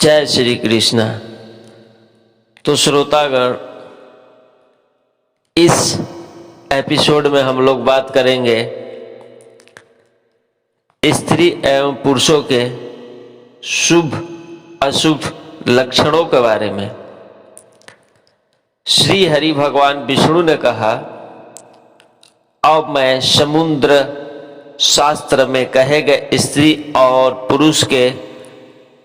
जय श्री कृष्ण। तो श्रोतागण, इस एपिसोड में हम लोग बात करेंगे स्त्री एवं पुरुषों के शुभ अशुभ लक्षणों के बारे में। श्री हरि भगवान विष्णु ने कहा, अब मैं समुद्र शास्त्र में कहे गए स्त्री और पुरुष के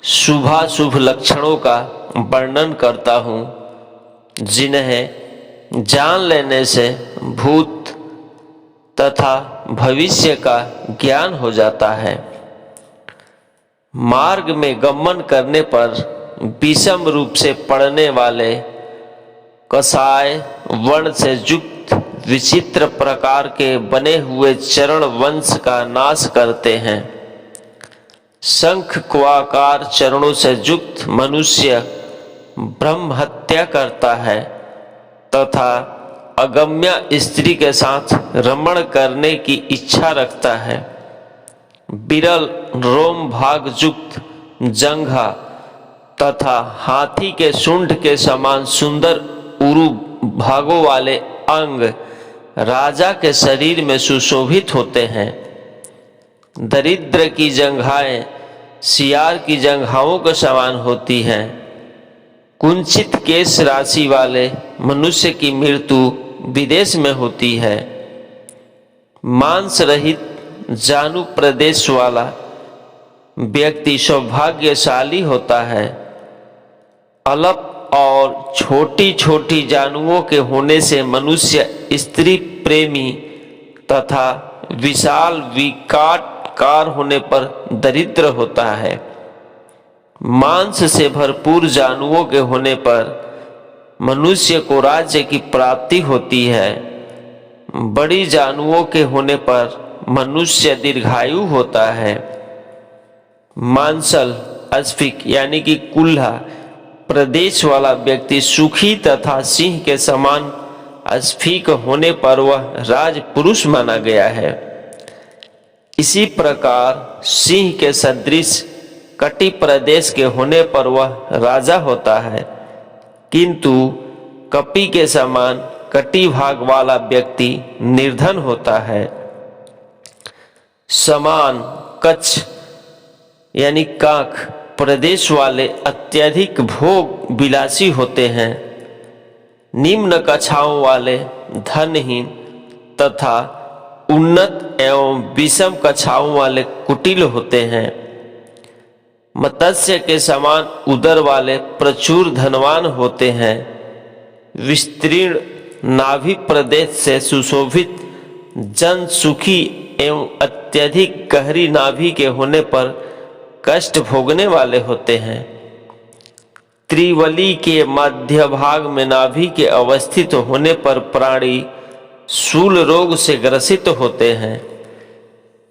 शुभाशुभ लक्षणों का वर्णन करता हूँ, जिन्हें जान लेने से भूत तथा भविष्य का ज्ञान हो जाता है। मार्ग में गमन करने पर विषम रूप से पड़ने वाले कसाय वर्ण से युक्त विचित्र प्रकार के बने हुए चरण वंश का नाश करते हैं। शंख क्वाकार चरणों से युक्त मनुष्य ब्रह्म हत्या करता है तथा अगम्य स्त्री के साथ रमण करने की इच्छा रखता है। विरल रोम भाग युक्त जंघा तथा हाथी के सूंड के समान सुंदर उरु भागों वाले अंग राजा के शरीर में सुशोभित होते हैं। दरिद्र की जंघाएं सियार की जंघाओं के समान होती हैं। कुंचित केश राशि वाले मनुष्य की मृत्यु विदेश में होती है। मांस रहित जानु प्रदेश वाला व्यक्ति सौभाग्यशाली होता है। अल्प और छोटी छोटी जानुओं के होने से मनुष्य स्त्री प्रेमी तथा विशाल विकाटकार होने पर दरिद्र होता है। मांस से भरपूर जानुओं के होने पर मनुष्य को राज्य की प्राप्ति होती है। बड़ी जानुओं के होने पर मनुष्य दीर्घायु होता है। मांसल अस्फिक यानी कि कुल्हा प्रदेश वाला व्यक्ति सुखी तथा सिंह के समान अस्फिक होने पर वह राज पुरुष माना गया है। इसी प्रकार सिंह के सदृश कटि प्रदेश के होने पर वह राजा होता है, किंतु कपि के समान कटि भाग वाला व्यक्ति निर्धन होता है। समान कच्छ यानी काख प्रदेश वाले अत्यधिक भोग विलासी होते हैं। निम्न कक्षाओं वाले धनहीन तथा उन्नत एवं विषम कक्षाओं वाले कुटिल होते हैं। मत्स्य के समान उदर वाले प्रचुर धनवान होते हैं। विस्तीर्ण नाभि प्रदेश से सुशोभित जन सुखी एवं अत्यधिक गहरी नाभि के होने पर कष्ट भोगने वाले होते हैं। त्रिवली के मध्य भाग में नाभि के अवस्थित होने पर प्राणी शूल रोग से ग्रसित होते हैं।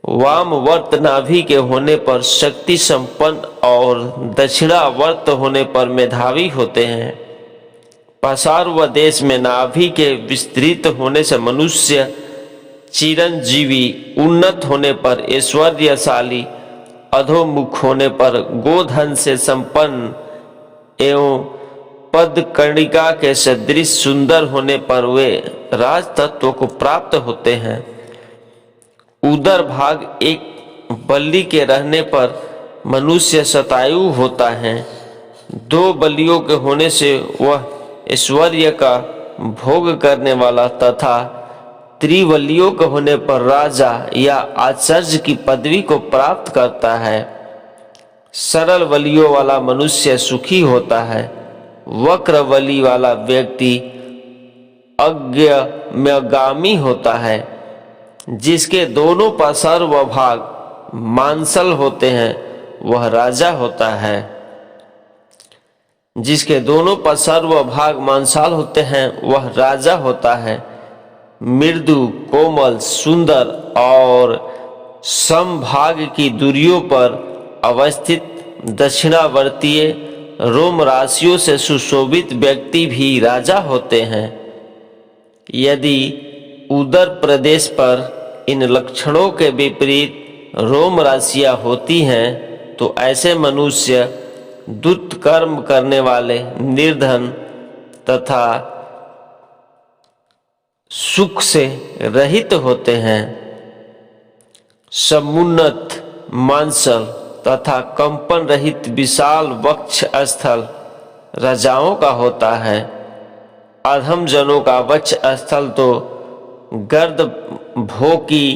वामवर्त नाभि के होने पर शक्ति संपन्न और दक्षिणावर्त होने पर मेधावी होते हैं। पार्श्व देश में नाभि के विस्तृत होने से मनुष्य चिरंजीवी, उन्नत होने पर ऐश्वर्यशाली, अधोमुख होने पर गोधन से संपन्न एवं पदकर्णिका के सदृश सुंदर होने पर वे राज तत्व को प्राप्त होते हैं। उदर भाग एक बल्ली के रहने पर मनुष्य शतायु होता है। दो बलियों के होने से वह ऐश्वर्य का भोग करने वाला तथा त्रिवलियों के होने पर राजा या आचार्य की पदवी को प्राप्त करता है। सरल बलियों वाला मनुष्य सुखी होता है। वक्र बलि वाला व्यक्ति अज्ञामी होता है। जिसके दोनों पार्श्व भाग मांसल होते हैं वह राजा होता है। जिसके दोनों पार्श्व भाग मांसाल होते हैं वह राजा होता है। मृदु, कोमल, सुंदर और समभाग की दूरियों पर अवस्थित दक्षिणावर्तीय रोम राशियों से सुशोभित व्यक्ति भी राजा होते हैं। यदि उदर प्रदेश पर इन लक्षणों के विपरीत रोम राशियां होती हैं तो ऐसे मनुष्य दुष्कर्म करने वाले निर्धन तथा सुख से रहित होते हैं। समुन्नत मांसल तथा कंपन रहित विशाल वक्ष स्थल राजाओं का होता है। अधम जनों का वक्ष स्थल तो गर्द भो की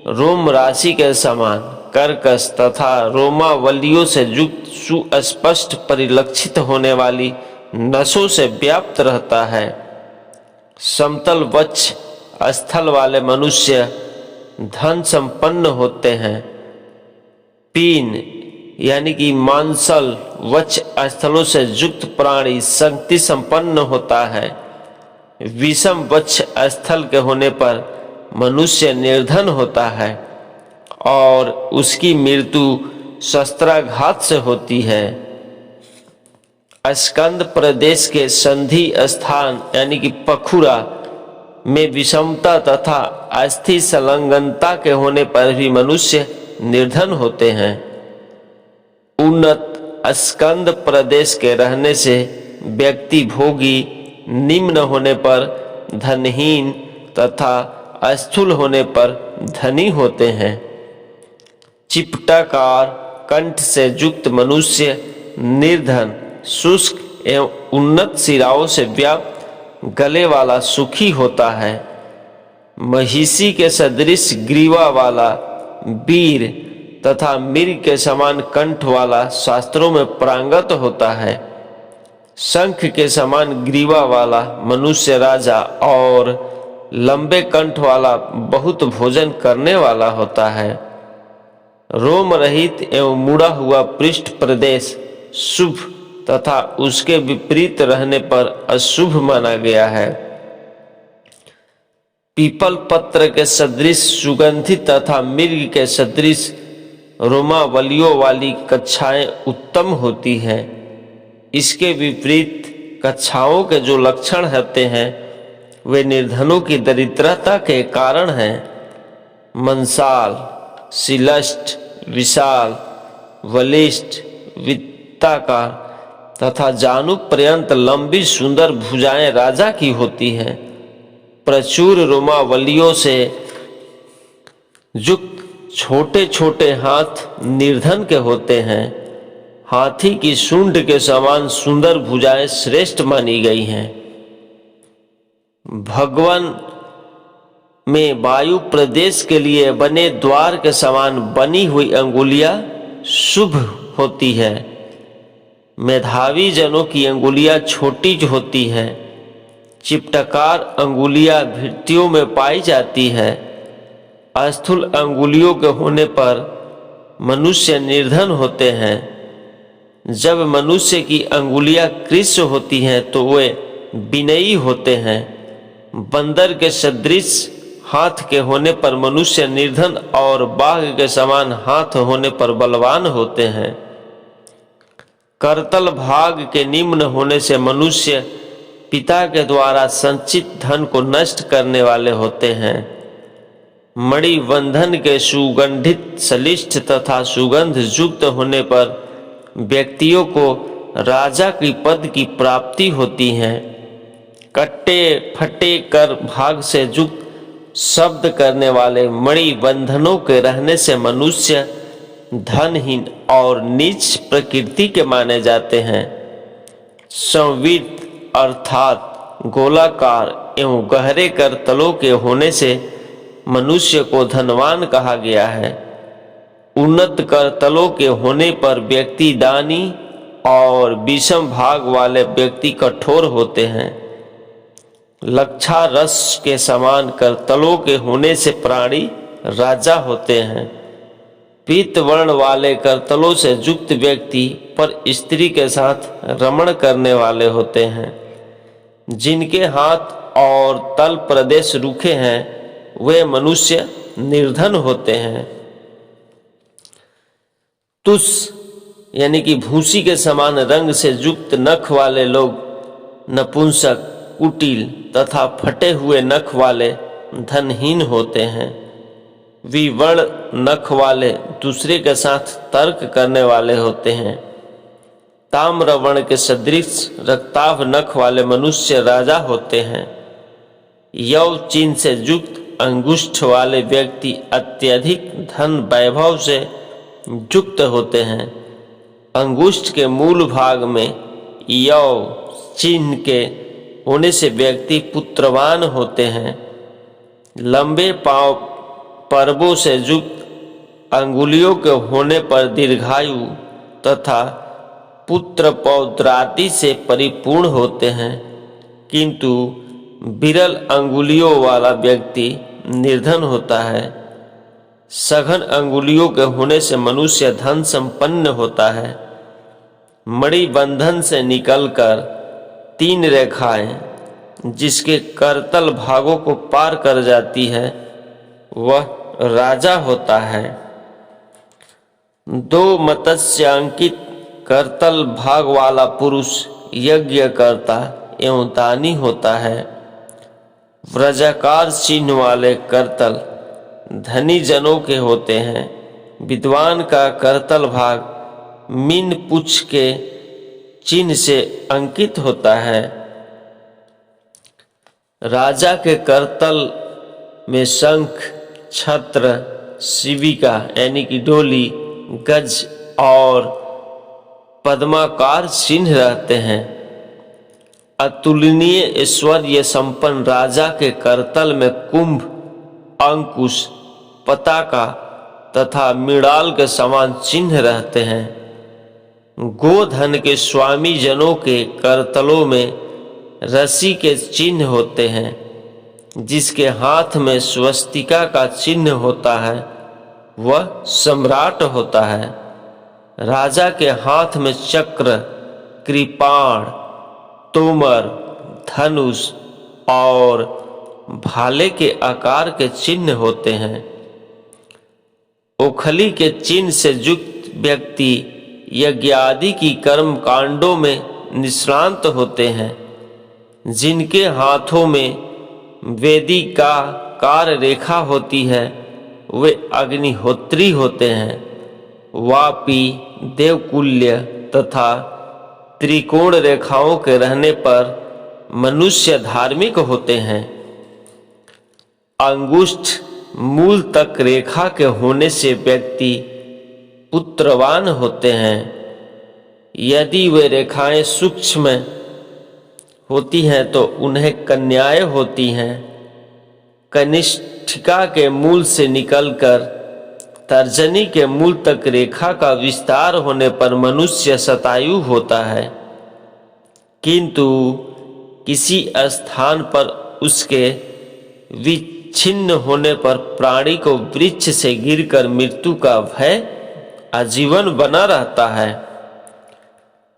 रोम राशि के समान कर्कश तथा रोमावलियों से युक्त सुस्पष्ट परिलक्षित होने वाली नसों से व्याप्त रहता है। समतल वक्ष स्थल वाले मनुष्य धन संपन्न होते हैं। पीन यानी कि मांसल वक्ष स्थलों से युक्त प्राणी शक्ति संपन्न होता है। विषम वक्ष स्थल के होने पर मनुष्य निर्धन होता है और उसकी मृत्यु शस्त्राघात से होती है। स्कंद प्रदेश के संधि स्थान यानी कि पखुरा में विषमता तथा अस्थि संलग्नता के होने पर भी मनुष्य निर्धन होते हैं। उन्नत स्कंद प्रदेश के रहने से व्यक्ति भोगी, निम्न होने पर धनहीन तथा स्थूल होने पर धनी होते हैं। चिपटाकार कंठ से युक्त मनुष्य निर्धन, शुष्क एवं उन्नत शिराओं से व्याप्त गले वाला सुखी होता है। महिषी के सदृश ग्रीवा वाला वीर तथा मिर्ग के समान कंठ वाला शास्त्रों में प्रांगत होता है। शंख के समान ग्रीवा वाला मनुष्य राजा और लंबे कंठ वाला बहुत भोजन करने वाला होता है। रोम रहित एवं मुड़ा हुआ पृष्ठ प्रदेश शुभ तथा उसके विपरीत रहने पर अशुभ माना गया है। पीपल पत्र के सदृश सुगंधित तथा मिर्ग के सदृश रोमावलियों वाली कक्षाएं उत्तम होती हैं। इसके विपरीत कक्षाओं के जो लक्षण होते हैं वे निर्धनों की दरिद्रता के कारण हैं। मंसाल, शिलष्ट, विशाल, वलिष्ठ, वित्ताकार तथा जानु पर्यंत लंबी सुंदर भुजाएं राजा की होती हैं। प्रचुर रोमावलियों से युक्त छोटे छोटे हाथ निर्धन के होते हैं। हाथी की सूंड के समान सुंदर भुजाएं श्रेष्ठ मानी गई हैं। भगवान में वायु प्रदेश के लिए बने द्वार के समान बनी हुई अंगुलियां शुभ होती है। मेधावी जनों की अंगुलियां छोटी होती है। चिपटकार अंगुलियां भित्तियों में पाई जाती है। स्थूल अंगुलियों के होने पर मनुष्य निर्धन होते हैं। जब मनुष्य की अंगुलियां कृष्ण होती हैं तो वे विनयी होते हैं। बंदर के सदृश हाथ के होने पर मनुष्य निर्धन और बाघ के समान हाथ होने पर बलवान होते हैं। करतल भाग के निम्न होने से मनुष्य पिता के द्वारा संचित धन को नष्ट करने वाले होते हैं। मणिबंधन के सुगंधित सलिष्ठ तथा सुगंध युक्त होने पर व्यक्तियों को राजा की पद की प्राप्ति होती है। कट्टे फटे कर भाग से युक्त शब्द करने वाले मणिबंधनों के रहने से मनुष्य धनहीन और नीच प्रकृति के माने जाते हैं। संवित अर्थात गोलाकार एवं गहरे करतलों के होने से मनुष्य को धनवान कहा गया है। उन्नत करतलों के होने पर व्यक्ति दानी और विषम भाग वाले व्यक्ति कठोर होते हैं। लक्षा रस के समान करतलों के होने से प्राणी राजा होते हैं। पीत वर्ण वाले करतलों से युक्त व्यक्ति पर स्त्री के साथ रमण करने वाले होते हैं। जिनके हाथ और तल प्रदेश रूखे हैं वे मनुष्य निर्धन होते हैं। तुस यानी कि भूसी के समान रंग से युक्त नख वाले लोग नपुंसक, कुटिल तथा फटे हुए नख वाले धनहीन होते हैं। विवर्ण नख वाले दूसरे के साथ तर्क करने वाले होते हैं। ताम्रवर्ण के सदृश रक्ताभ नख वाले मनुष्य राजा होते हैं। यौ चिन्ह से युक्त अंगुष्ठ वाले व्यक्ति अत्यधिक धन वैभव से युक्त होते हैं। अंगुष्ठ के मूल भाग में यौ चिन्ह के होने से व्यक्ति पुत्रवान होते हैं। लंबे पांव पर्वों से युक्त अंगुलियों के होने पर दीर्घायु तथा पुत्र पौत्रादि से परिपूर्ण होते हैं, किंतु विरल अंगुलियों वाला व्यक्ति निर्धन होता है। सघन अंगुलियों के होने से मनुष्य धन संपन्न होता है। मणि बंधन से निकलकर 3 रेखाएं जिसके करतल भागों को पार कर जाती है वह राजा होता है। 2 मत्स्यांकित करतल भाग वाला पुरुष यज्ञ करता एवं दानी होता है। व्रजाकार चिन्ह वाले करतल धनी जनों के होते हैं। विद्वान का करतल भाग मीन पुच्छ के चिन्ह से अंकित होता है। राजा के करतल में शंख, छत्र, शिविका यानी कि डोली, गज और पद्माकार चिन्ह रहते हैं। अतुलनीय ऐश्वर्य संपन्न राजा के करतल में कुंभ, अंकुश, पताका तथा मृणाल के समान चिन्ह रहते हैं। गोधन के स्वामी जनों के करतलों में रस्सी के चिन्ह होते हैं। जिसके हाथ में स्वस्तिका का चिन्ह होता है वह सम्राट होता है। राजा के हाथ में चक्र, कृपाण, तोमर, धनुष और भाले के आकार के चिन्ह होते हैं। ओखली के चिन्ह से युक्त व्यक्ति यज्ञ आदि की कर्म कांडों में निष्णांत होते हैं। जिनके हाथों में वेदिका कार रेखा होती है वे अग्निहोत्री होते हैं। वापी, देवकुल्य तथा त्रिकोण रेखाओं के रहने पर मनुष्य धार्मिक होते हैं। अंगुष्ठ मूल तक रेखा के होने से व्यक्ति पुत्रवान होते हैं। यदि वे रेखाएं सूक्ष्म होती हैं तो उन्हें कन्याएं होती हैं। कनिष्ठिका के मूल से निकलकर तर्जनी के मूल तक रेखा का विस्तार होने पर मनुष्य शतायु होता है, किंतु किसी स्थान पर उसके विच्छिन्न होने पर प्राणी को वृक्ष से गिरकर मृत्यु का भय आजीवन बना रहता है।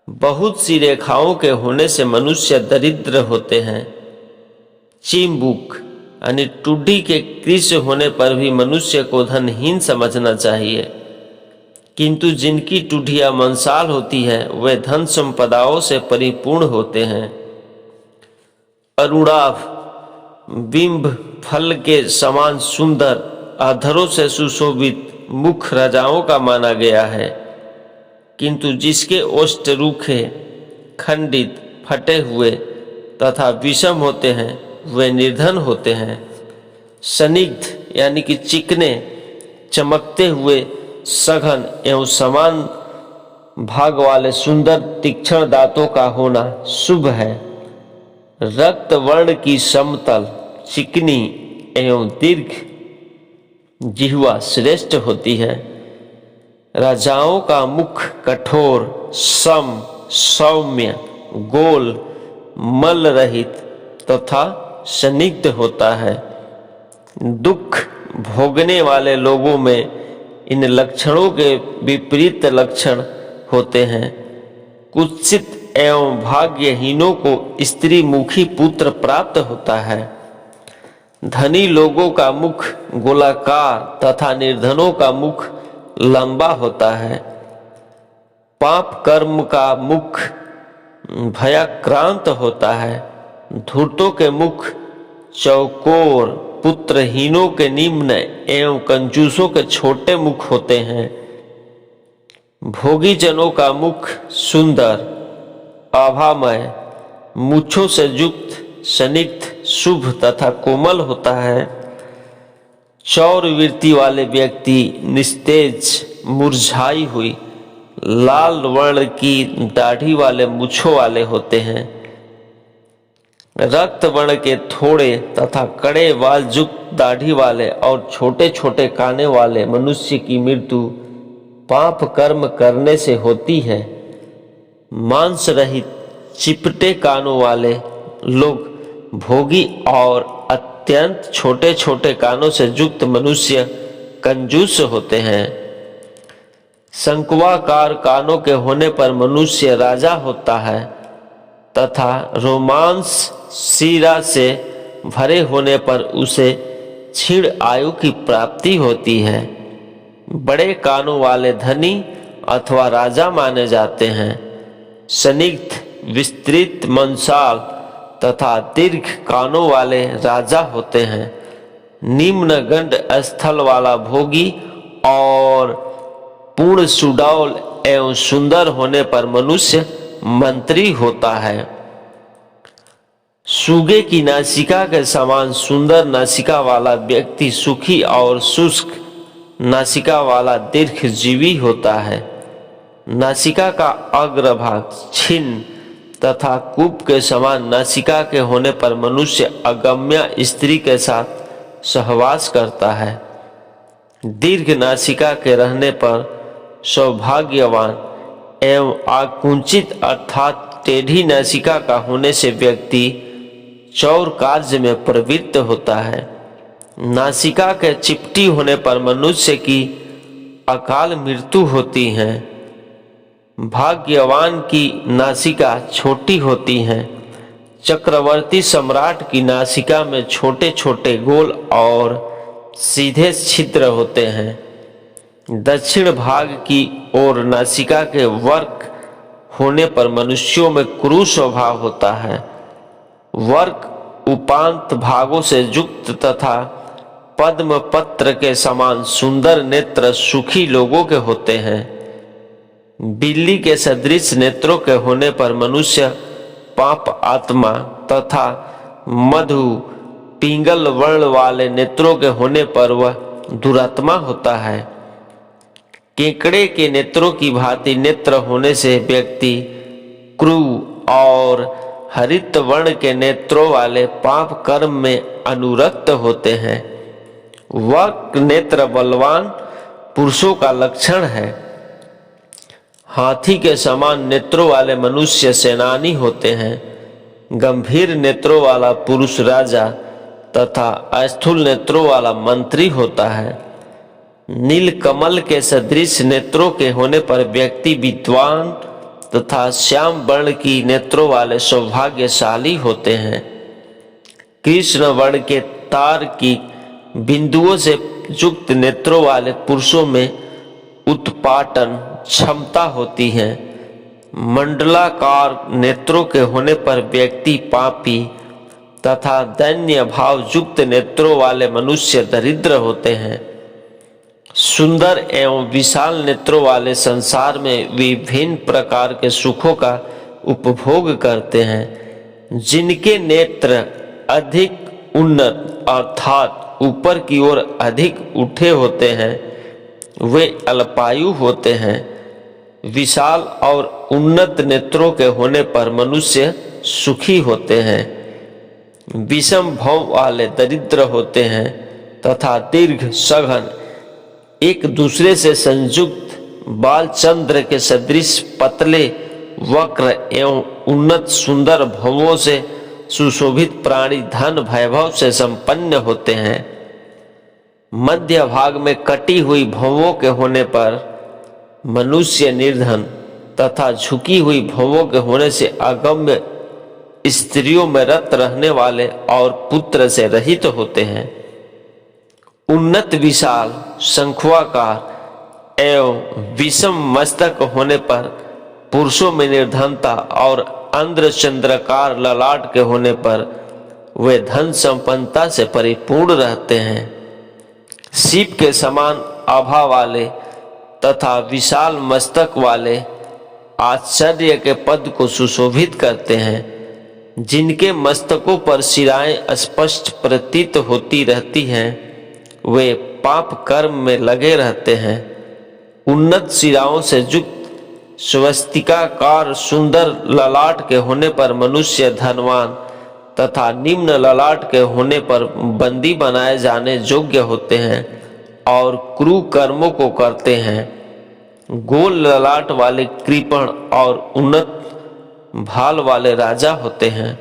बहुत सी रेखाओं के होने से मनुष्य दरिद्र होते हैं। चिम्बुक यानी टुड्डी के कृष होने पर भी मनुष्य को धनहीन समझना चाहिए, किंतु जिनकी टुड्डियां मंसाल होती है वे धन संपदाओं से परिपूर्ण होते हैं। अरुणाभ बिंब फल के समान सुंदर अधरों से सुशोभित मुख राजाओं का माना गया है, किंतु जिसके ओष्ठ रूखे, खंडित, फटे हुए तथा विषम होते हैं वे निर्धन होते हैं। स्निग्ध यानी कि चिकने, चमकते हुए, सघन एवं समान भाग वाले सुंदर तीक्ष्ण दांतों का होना शुभ है। रक्त वर्ण की समतल, चिकनी एवं दीर्घ जिह्वा श्रेष्ठ होती है। राजाओं का मुख कठोर, सम, सौम्य, गोल, मल रहित तथा स्निग्ध होता है। दुख भोगने वाले लोगों में इन लक्षणों के विपरीत लक्षण होते हैं। कुत्सित एवं भाग्यहीनों को स्त्री मुखी पुत्र प्राप्त होता है। धनी लोगों का मुख गोलाकार तथा निर्धनों का मुख लंबा होता है। पाप कर्म का मुख भयाक्रांत होता है। धूर्तों के मुख चौकोर, पुत्रहीनों के निम्न एवं कंजूसों के छोटे मुख होते हैं। भोगी जनों का मुख सुंदर, आभामय, मूंछों से युक्त, स्निग्ध, शुभ तथा कोमल होता है। चौर वृत्ति वाले व्यक्ति निस्तेज, मुरझाई हुई लाल वर्ण की दाढ़ी वाले मूंछों वाले होते हैं। रक्त वर्ण के थोड़े तथा कड़े बाल युक्त दाढ़ी वाले और छोटे छोटे काने वाले मनुष्य की मृत्यु पाप कर्म करने से होती है। मांस रहित चिपटे कानों वाले लोग भोगी और अत्यंत छोटे छोटे कानों से युक्त मनुष्य कंजूस होते हैं। शंक्वाकार कानों के होने पर मनुष्य राजा होता है तथा रोमांस शिरा से भरे होने पर उसे क्षीण आयु की प्राप्ति होती है। बड़े कानों वाले धनी अथवा राजा माने जाते हैं। स्निग्ध, विस्तृत मंसाल तथा दीर्घ कानों वाले राजा होते हैं। निम्न गंड स्थल वाला भोगी और पूर्ण सुडौल एवं सुंदर होने पर मनुष्य मंत्री होता है। सूगे की नासिका के समान सुंदर नासिका वाला व्यक्ति सुखी और शुष्क नासिका वाला दीर्घजीवी होता है। नासिका का अग्रभाग छिन्न तथा कूप के समान नासिका के होने पर मनुष्य अगम्य स्त्री के साथ सहवास करता है। दीर्घ नासिका के रहने पर सौभाग्यवान एवं आकुंचित अर्थात टेढ़ी नासिका का होने से व्यक्ति चौर कार्य में प्रवृत्त होता है। नासिका के चिपटी होने पर मनुष्य की अकाल मृत्यु होती है। भाग्यवान की नासिका छोटी होती है। चक्रवर्ती सम्राट की नासिका में छोटे छोटे गोल और सीधे छिद्र होते हैं। दक्षिण भाग की ओर नासिका के वर्क होने पर मनुष्यों में क्रूर स्वभाव होता है। वर्क उपांत भागों से युक्त तथा पद्म पत्र के समान सुंदर नेत्र सुखी लोगों के होते हैं। बिल्ली के सदृश नेत्रों के होने पर मनुष्य पाप आत्मा तथा मधु पिंगल वर्ण वाले नेत्रों के होने पर वह दुरात्मा होता है। केकड़े के नेत्रों की भांति नेत्र होने से व्यक्ति क्रूर और हरित वर्ण के नेत्रों वाले पाप कर्म में अनुरक्त होते हैं। वक्र नेत्र बलवान पुरुषों का लक्षण है। हाथी के समान नेत्रों वाले मनुष्य सेनानी होते हैं। गंभीर नेत्रों वाला पुरुष राजा तथा अस्थूल नेत्रों वाला मंत्री होता है। नील कमल के सदृश नेत्रों के होने पर व्यक्ति विद्वान तथा श्याम वर्ण की नेत्रों वाले सौभाग्यशाली होते हैं। कृष्ण वर्ण के तार की बिंदुओं से युक्त नेत्रों वाले पुरुषों में उत्पाटन क्षमता होती है। मंडलाकार नेत्रों के होने पर व्यक्ति पापी तथा दैन्य भाव युक्त नेत्रों वाले मनुष्य दरिद्र होते हैं। सुंदर एवं विशाल नेत्रों वाले संसार में विभिन्न प्रकार के सुखों का उपभोग करते हैं। जिनके नेत्र अधिक उन्नत अर्थात ऊपर की ओर अधिक उठे होते हैं वे अल्पायु होते हैं। विशाल और उन्नत नेत्रों के होने पर मनुष्य सुखी होते हैं। विषम भाव वाले दरिद्र होते हैं तथा दीर्घ सघन एक दूसरे से संयुक्त बाल चंद्र के सदृश पतले वक्र एवं उन्नत सुंदर भवों से सुशोभित प्राणी धन वैभव से संपन्न होते हैं। मध्य भाग में कटी हुई भवों के होने पर मनुष्य निर्धन तथा झुकी हुई भवों के होने से अगम्य स्त्रियों में रत रहने वाले और पुत्र से रहित होते हैं। उन्नत विशाल शंखवाकार एवं विषम मस्तक होने पर पुरुषों में निर्धनता और अंध्र चंद्रकार ललाट के होने पर वे धन संपन्नता से परिपूर्ण रहते हैं। सीप के समान आभा वाले तथा विशाल मस्तक वाले आश्चर्य के पद को सुशोभित करते हैं, जिनके मस्तकों पर शिराएं स्पष्ट प्रतीत होती रहती हैं, वे पाप कर्म में लगे रहते हैं। उन्नत शिराओं से युक्त स्वस्तिकाकार सुंदर ललाट के होने पर मनुष्य धनवान तथा निम्न ललाट के होने पर बंदी बनाए जाने योग्य होते हैं और क्रूर कर्मों को करते हैं। गोल ललाट वाले कृपण और उन्नत भाल वाले राजा होते हैं।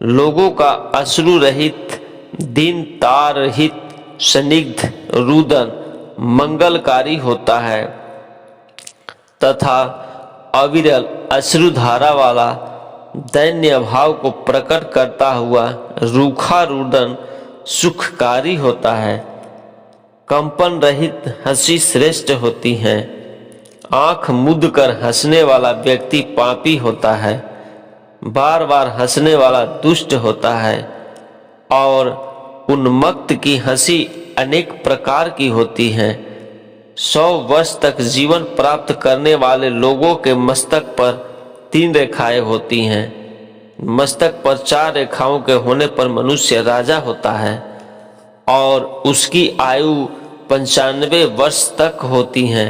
लोगों का अश्रु रहित, दीन तार रहित, स्निग्ध रुदन मंगलकारी होता है तथा अविरल अश्रुधारा वाला दैन्य भाव को प्रकट करता हुआ रूखा रुदन सुखकारी होता है। कंपन रहित हंसी श्रेष्ठ होती है। आंख मूंद कर हंसने वाला व्यक्ति पापी होता है। बार बार हंसने वाला दुष्ट होता है और उन्मत्त की हंसी अनेक प्रकार की होती है। 100 वर्ष तक जीवन प्राप्त करने वाले लोगों के मस्तक पर 3 रेखाएं होती हैं। मस्तक पर 4 रेखाओं के होने पर मनुष्य राजा होता है और उसकी आयु 95 वर्ष तक होती है।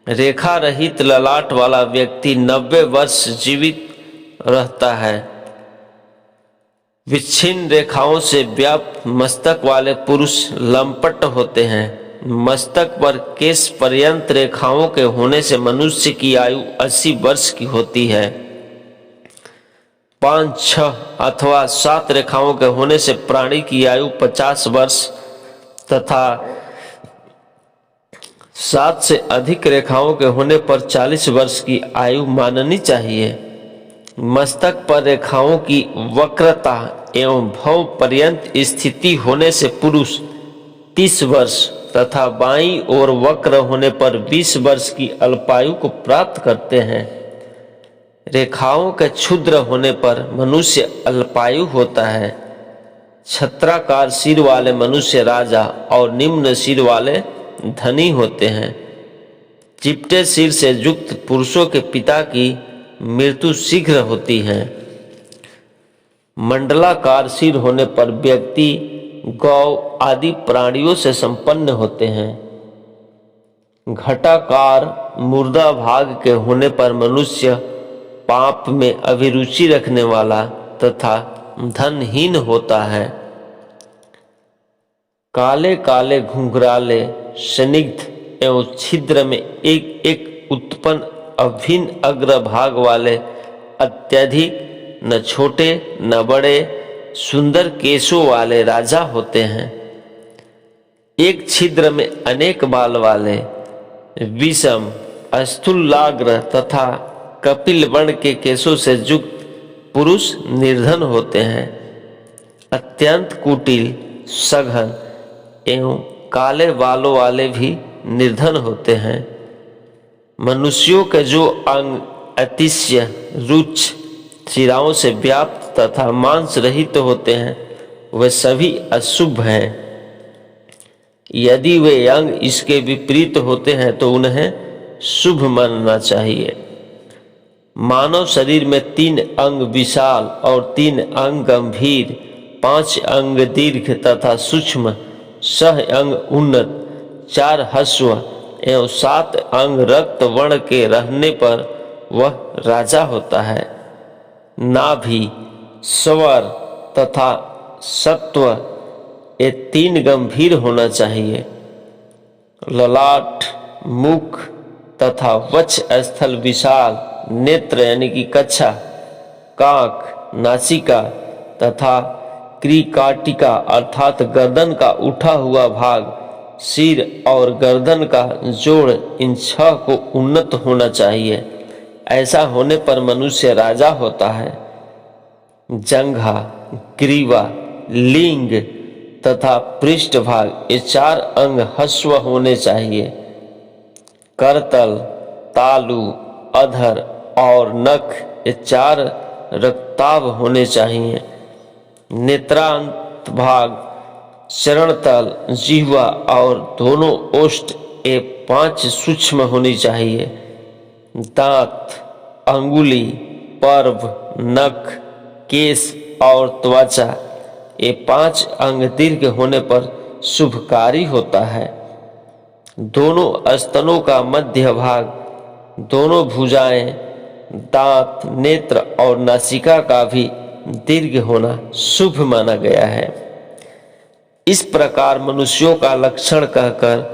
रेखा रहित ललाट वाला व्यक्ति 90 वर्ष जीवित रहता है। विच्छिन्न रेखाओं से व्याप्त मस्तक वाले पुरुष लंपट होते हैं। मस्तक पर केश पर्यंत रेखाओं के होने से मनुष्य की आयु 80 वर्ष की होती है। 5, 6 अथवा 7 रेखाओं के होने से प्राणी की आयु 50 वर्ष तथा 7 से अधिक रेखाओं के होने पर 40 वर्ष की आयु माननी चाहिए। मस्तक पर रेखाओं की वक्रता एवं भव पर्यंत स्थिति होने से पुरुष 30 वर्ष तथा बाईं ओर वक्र होने पर 20 वर्ष की अल्पायु को प्राप्त करते हैं। रेखाओं के क्षुद्र होने पर मनुष्य अल्पायु होता है। छत्राकार सिर वाले मनुष्य राजा और निम्न सिर वाले धनी होते हैं। चिपटे सिर से युक्त पुरुषों के पिता की मृत्यु शीघ्र होती है। मंडलाकार सिर होने पर व्यक्ति गौ आदि प्राणियों से संपन्न होते हैं। घटाकार मुर्दा भाग के होने पर मनुष्य पाप में अभिरुचि रखने वाला तथा धनहीन होता है। काले काले घुंघराले स्निग्ध एवं छिद्र में एक एक उत्पन्न अभिन्न अग्र भाग वाले अत्यधिक न छोटे न बड़े सुंदर केशों वाले राजा होते हैं। एक छिद्र में अनेक बाल वाले विषम स्थूलाग्र तथा कपिल वर्ण के केशों से युक्त पुरुष निर्धन होते हैं। अत्यंत कुटिल, सघन एवं काले बालों वाले भी निर्धन होते हैं। मनुष्यों के जो अंग अतिशय रुच्छ शिराओं से व्याप्त तथा मांस रहित होते हैं, वे सभी अशुभ हैं। यदि वे अंग इसके विपरीत होते हैं तो उन्हें शुभ मानना चाहिए। मानव शरीर में 3 अंग विशाल और 3 अंग गंभीर, 5 अंग दीर्घ तथा सूक्ष्म, 6 अंग उन्नत, 4 हस्व एवं 7 अंग रक्त वर्ण के रहने पर वह राजा होता है। नाभि, स्वर तथा सत्व ये 3 गंभीर होना चाहिए। ललाट, मुख तथा वक्ष स्थल विशाल, नेत्र यानी कि कच्छा, काक, नासिका तथा क्रिकाटिका अर्थात गर्दन का उठा हुआ भाग, सिर और गर्दन का जोड़, इन 6 को उन्नत होना चाहिए। ऐसा होने पर मनुष्य राजा होता है। जंघा, ग्रीवा, लिंग तथा पृष्ठभाग ये 4 अंग हस्व होने चाहिए। करतल, तालु, अधर और नख ये 4 रक्ताभ होने चाहिए। नेत्रांत भाग, चरणतल, जिह्वा और दोनों ओष्ठ ये 5 सूक्ष्म होनी चाहिए। दांत, अंगुली, पर्व, नख, केश और त्वचा, ये 5 अंग दीर्घ होने पर शुभकारी होता है। दोनों स्तनों का मध्य भाग, दोनों भुजाएं, दांत, नेत्र और नासिका का भी दीर्घ होना शुभ माना गया है। इस प्रकार मनुष्यों का लक्षण कहकर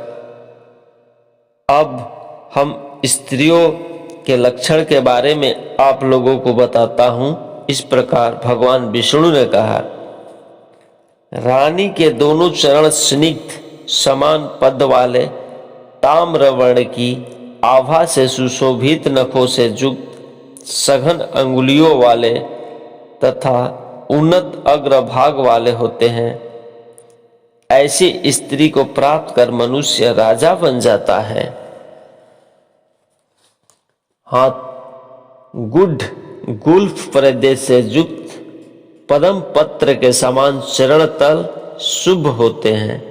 अब हम स्त्रियों के लक्षण के बारे में आप लोगों को बताता हूं। इस प्रकार भगवान विष्णु ने कहा, रानी के दोनों चरण स्निग्ध समान पद वाले ताम्र वर्ण की आभा से सुशोभित नखों से युक्त सघन अंगुलियों वाले तथा उन्नत अग्रभाग वाले होते हैं। ऐसी स्त्री को प्राप्त कर मनुष्य राजा बन जाता है। हाथ गुढ़ गुल्फ प्रदेश से युक्त पद्म पत्र के समान चरण तल शुभ होते हैं।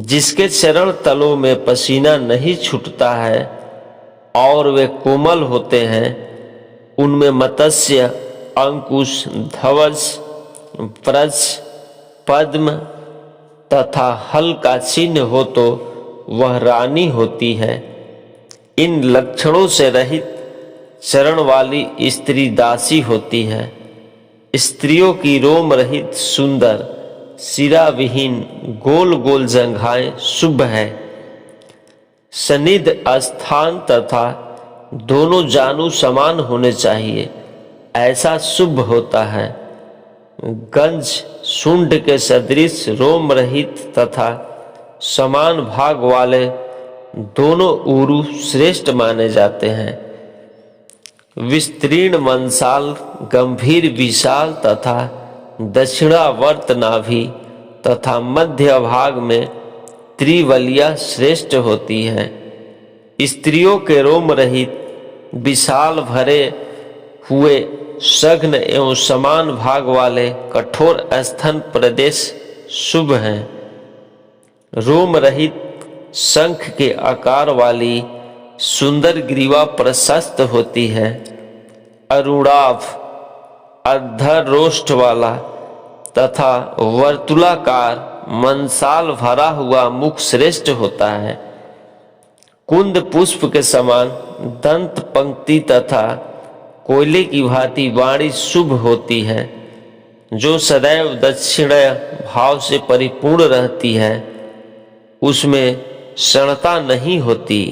जिसके चरण तलों में पसीना नहीं छूटता है और वे कोमल होते हैं, उनमें मत्स्य, अंकुश, ध्वज, व्रज, पद्म तथा हल का चिन्ह हो तो वह रानी होती है। इन लक्षणों से रहित चरण वाली स्त्री दासी होती है। स्त्रियों की रोम रहित सुंदर सिरा विहीन गोल गोल जंघाएं शुभ है। सनिध स्थान तथा दोनों जानू समान होने चाहिए, ऐसा शुभ होता है। गंज शुंड के सदृश रोम रहित तथा समान भाग वाले दोनों उरु श्रेष्ठ माने जाते हैं। विस्तीर्ण मंसाल, गंभीर विशाल तथा दक्षिणावर्त नाभि तथा मध्य भाग में त्रिवलिया श्रेष्ठ होती है। स्त्रियों के रोम रहित विशाल भरे हुए सघन एवं समान भाग वाले कठोर स्तन प्रदेश शुभ हैं। रोम रहित शंख के आकार वाली सुंदर ग्रीवा प्रशस्त होती है। अरुणाभ अर्धरोष्ठ वाला तथा वर्तुलाकार मंसाल भरा हुआ मुख श्रेष्ठ होता है। कुंद पुष्प के समान दंत पंक्ति तथा कोयले की भांति वाणी शुभ होती है। जो सदैव दक्षिण भाव से परिपूर्ण रहती है, उसमें क्षणता नहीं होती,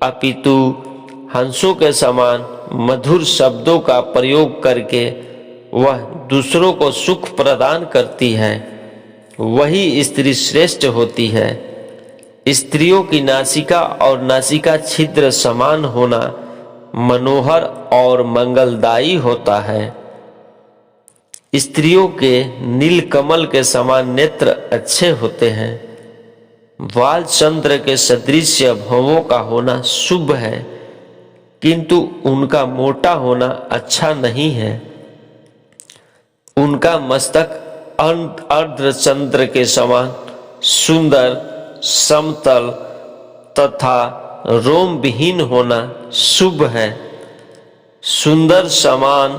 अपितु हंसों के समान मधुर शब्दों का प्रयोग करके वह दूसरों को सुख प्रदान करती है। वही स्त्री श्रेष्ठ होती है। स्त्रियों की नासिका और नासिका छिद्र समान होना मनोहर और मंगलदायी होता है। स्त्रियों के नीलकमल के समान नेत्र अच्छे होते हैं। बाल चंद्र के सदृश भवों का होना शुभ है, किंतु उनका मोटा होना अच्छा नहीं है। उनका मस्तक अर्धचंद्र के समान सुंदर, समतल तथा रोम विहीन होना शुभ है। सुंदर, समान,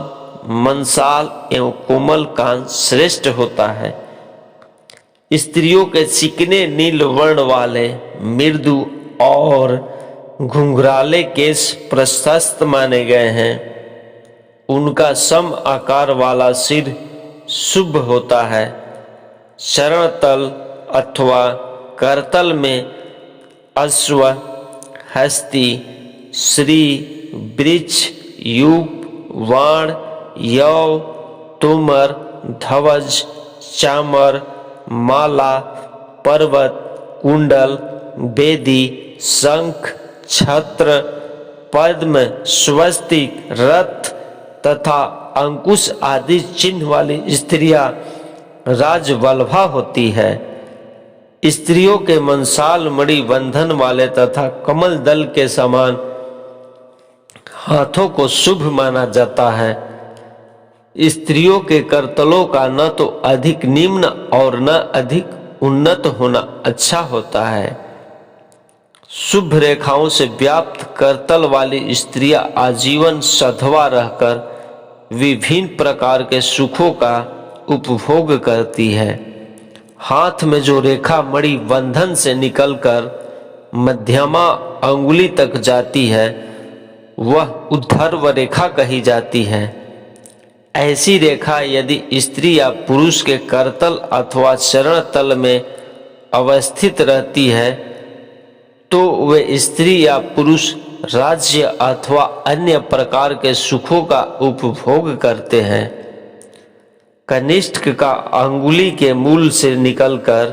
मंसाल एवं कोमल कान श्रेष्ठ होता है। स्त्रियों के चिकने नील वर्ण वाले मृदु और घुंघराले केश प्रशस्त माने गए हैं। उनका सम आकार वाला सिर शुभ होता है। चरण तल अथवा करतल में अश्व, हस्ती, श्री, वृक्ष, यूप, वाण, यव, तुमर, ध्वज, चामर, माला, पर्वत, कुंडल, वेदी, शंख, छत्र, पद्म, स्वस्तिक, रथ तथा अंकुश आदि चिन्ह वाली स्त्रियां राजवल्लभा होती है। स्त्रियों के मंसाल मणि बंधन वाले तथा कमल दल के समान हाथों को शुभ माना जाता है। स्त्रियों के करतलों का न तो अधिक निम्न और न अधिक उन्नत होना अच्छा होता है। शुभ रेखाओं से व्याप्त करतल वाली स्त्रियां आजीवन सधवा रहकर विभिन्न प्रकार के सुखों का उपभोग करती है। हाथ में जो रेखा मणि बंधन से निकलकर मध्यमा अंगुली तक जाती है वह ऊर्ध्व रेखा कही जाती है। ऐसी रेखा यदि स्त्री या पुरुष के करतल अथवा चरण तल में अवस्थित रहती है तो वे स्त्री या पुरुष राज्य अथवा अन्य प्रकार के सुखों का उपभोग करते हैं। कनिष्ठ का अंगुली के मूल से निकलकर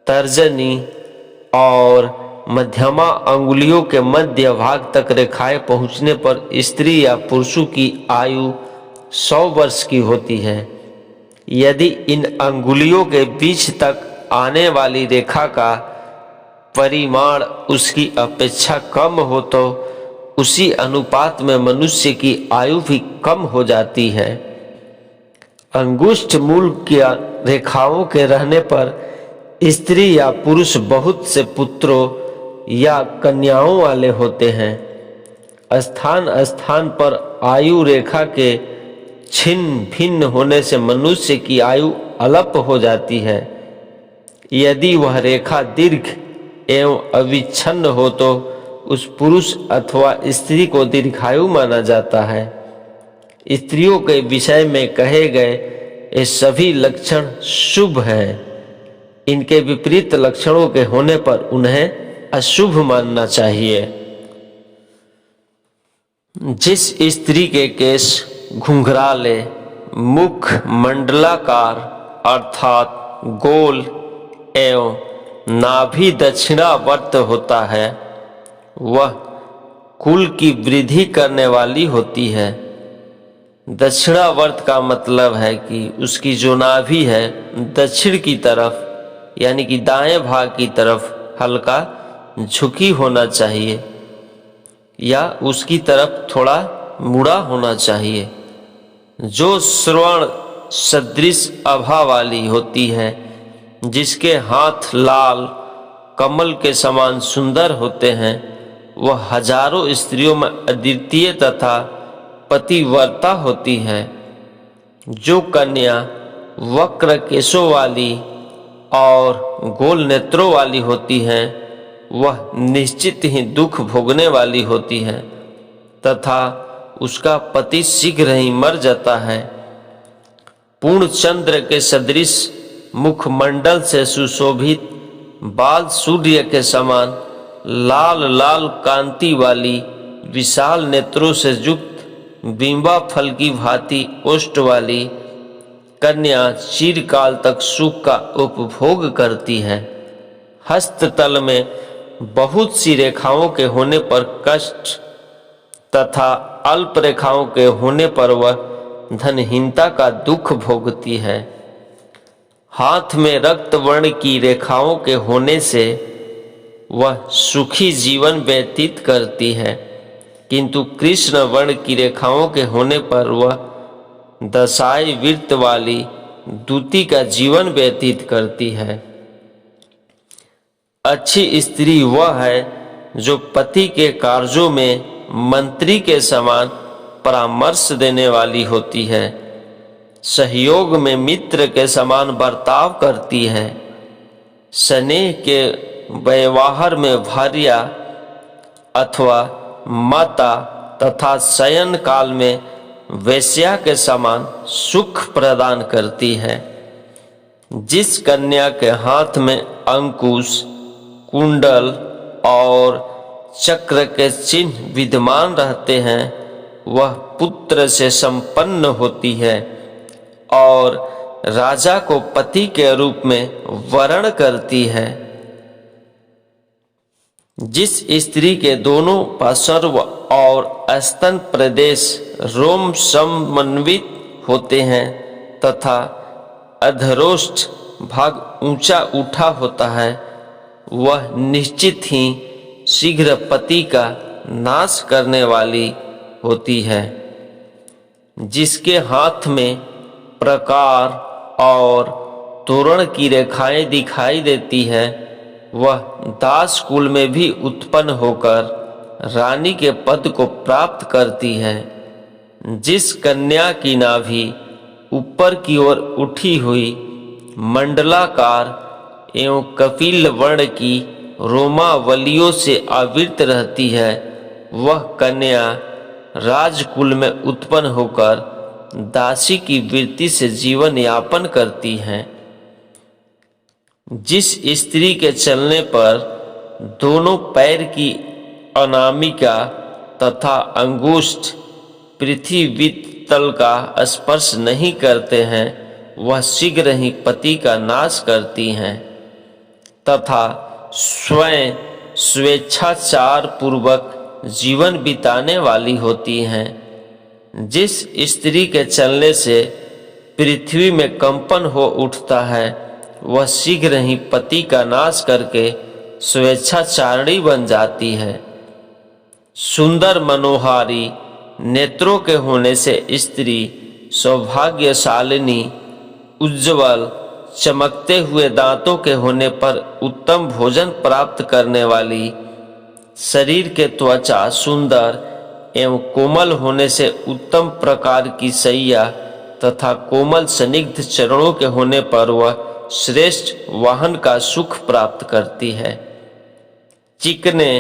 तर्जनी और मध्यमा अंगुलियों के मध्य भाग तक रेखाएं पहुंचने पर स्त्री या पुरुषों की आयु 100 वर्ष की होती है। यदि इन अंगुलियों के बीच तक आने वाली रेखा का परिमाण उसकी अपेक्षा कम हो तो उसी अनुपात में मनुष्य की आयु भी कम हो जाती है। अंगुष्ठ मूल की रेखाओं के रहने पर स्त्री या पुरुष बहुत से पुत्रों या कन्याओं वाले होते हैं। स्थान स्थान पर आयु रेखा के छिन्न भिन्न होने से मनुष्य की आयु अल्प हो जाती है। यदि वह रेखा दीर्घ एवं अविच्छिन्न हो तो उस पुरुष अथवा स्त्री को दीर्घायु माना जाता है। स्त्रियों के विषय में कहे गए ये सभी लक्षण शुभ हैं। इनके विपरीत लक्षणों के होने पर उन्हें अशुभ मानना चाहिए। जिस स्त्री के केश घुंघराले, मुख मंडलाकार अर्थात गोल एवं नाभि दक्षिणावर्त होता है वह कुल की वृद्धि करने वाली होती है। दक्षिणावर्त का मतलब है कि उसकी जो नाभि है दक्षिण की तरफ यानी कि दाएं भाग की तरफ हल्का झुकी होना चाहिए या उसकी तरफ थोड़ा मुड़ा होना चाहिए। जो श्रवण सदृश आभा वाली होती है, जिसके हाथ लाल कमल के समान सुंदर होते हैं, वह हजारों स्त्रियों में अद्वितीय तथा पतिव्रता होती है। जो कन्या वक्र केशों वाली और गोल नेत्रों वाली होती है वह निश्चित ही दुख भोगने वाली होती है तथा उसका पति शीघ्र ही मर जाता है। पूर्ण चंद्र के सदृश मुखमंडल से सुशोभित, बाल सूर्य के समान लाल लाल कांति वाली, विशाल नेत्रों से युक्त, बिंबा फल की भांति ओष्ठ वाली कन्या चिरकाल तक सुख का उपभोग करती है। हस्ततल में बहुत सी रेखाओं के होने पर कष्ट तथा अल्प रेखाओं के होने पर वह धनहीनता का दुख भोगती है। हाथ में रक्त वर्ण की रेखाओं के होने से वह सुखी जीवन व्यतीत करती है, किंतु कृष्ण वर्ण की रेखाओं के होने पर वह दशाई वृत्त वाली दूती का जीवन व्यतीत करती है। अच्छी स्त्री वह है जो पति के कार्यों में मंत्री के समान परामर्श देने वाली होती है, सहयोग में मित्र के समान बर्ताव करती है, स्नेह के व्यवहार में भार्या अथवा माता तथा शयन काल में वेश्या के समान सुख प्रदान करती है। जिस कन्या के हाथ में अंकुश, कुंडल और चक्र के चिन्ह विद्यमान रहते हैं वह पुत्र से संपन्न होती है और राजा को पति के रूप में वरण करती है। जिस स्त्री के दोनों पार्श्व और स्तन प्रदेश रोम समन्वित होते हैं तथा अधरोष्ठ भाग ऊंचा उठा होता है वह निश्चित ही शीघ्र पति का नाश करने वाली होती है। जिसके हाथ में प्रकार और तोरण की रेखाएं दिखाई देती है वह दास कुल में भी उत्पन्न होकर रानी के पद को प्राप्त करती है। जिस कन्या की नाभि ऊपर की ओर उठी हुई मंडलाकार एवं कपिल वर्ण की रोमावलियों से आवृत रहती है, वह कन्या राजकुल में उत्पन्न होकर दासी की वृत्ति से जीवन यापन करती हैं। जिस स्त्री के चलने पर दोनों पैर की अनामिका तथा अंगुष्ठ पृथ्वी तल का स्पर्श नहीं करते हैं, वह शीघ्र ही पति का नाश करती हैं तथा स्वयं स्वेच्छाचार पूर्वक जीवन बिताने वाली होती हैं। जिस स्त्री के चलने से पृथ्वी में कंपन हो उठता है, वह शीघ्र ही पति का नाश करके स्वेच्छाचारिणी बन जाती है। सुंदर मनोहारी नेत्रों के होने से स्त्री सौभाग्यशालिनी, उज्ज्वल चमकते हुए दांतों के होने पर उत्तम भोजन प्राप्त करने वाली, शरीर के त्वचा सुंदर एवं कोमल होने से उत्तम प्रकार की सैया तथा कोमल स्निग्ध चरणों के होने पर वह श्रेष्ठ वाहन का सुख प्राप्त करती है। चिकने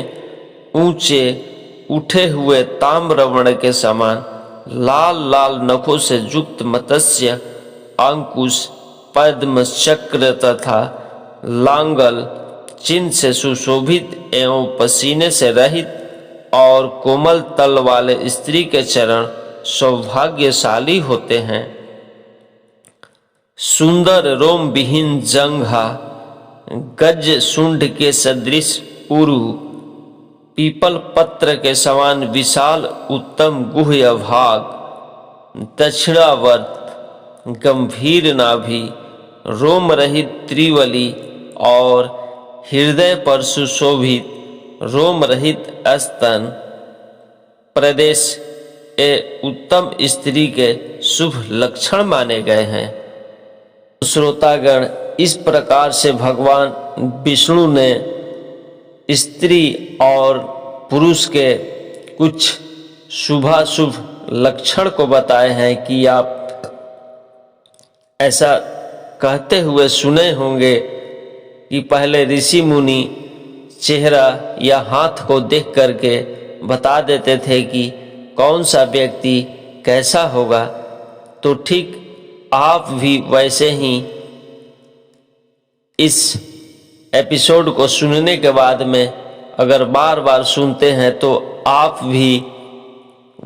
ऊंचे उठे हुए ताम्रवर्ण के समान लाल लाल नखों से युक्त मत्स्य, अंकुश, पद्म, चक्र तथा लांगल चिन्ह से सुशोभित एवं पसीने से रहित और कोमल तल वाले स्त्री के चरण सौभाग्यशाली होते हैं। सुंदर रोम विहीन जंघा, गज सुंड के सदृश उरु, पीपल पत्र के समान विशाल उत्तम गुह्य भाग, दक्षिणावर्त गंभीर नाभि, रोम रहित त्रिवली और हृदय पर सुशोभित रोम रहित स्तन प्रदेश उत्तम स्त्री के शुभ लक्षण माने गए हैं। श्रोतागण, इस प्रकार से भगवान विष्णु ने स्त्री और पुरुष के कुछ शुभाशुभ लक्षण को बताए हैं कि आप ऐसा कहते हुए सुने होंगे कि पहले ऋषि मुनि चेहरा या हाथ को देख करके बता देते थे कि कौन सा व्यक्ति कैसा होगा। तो ठीक आप भी वैसे ही इस एपिसोड को सुनने के बाद में अगर बार बार सुनते हैं तो आप भी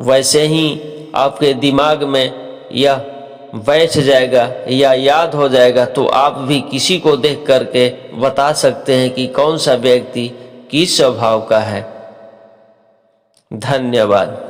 वैसे ही आपके दिमाग में यह बैठ जाएगा या याद हो जाएगा, तो आप भी किसी को देख करके बता सकते हैं कि कौन सा व्यक्ति किस स्वभाव का है। धन्यवाद।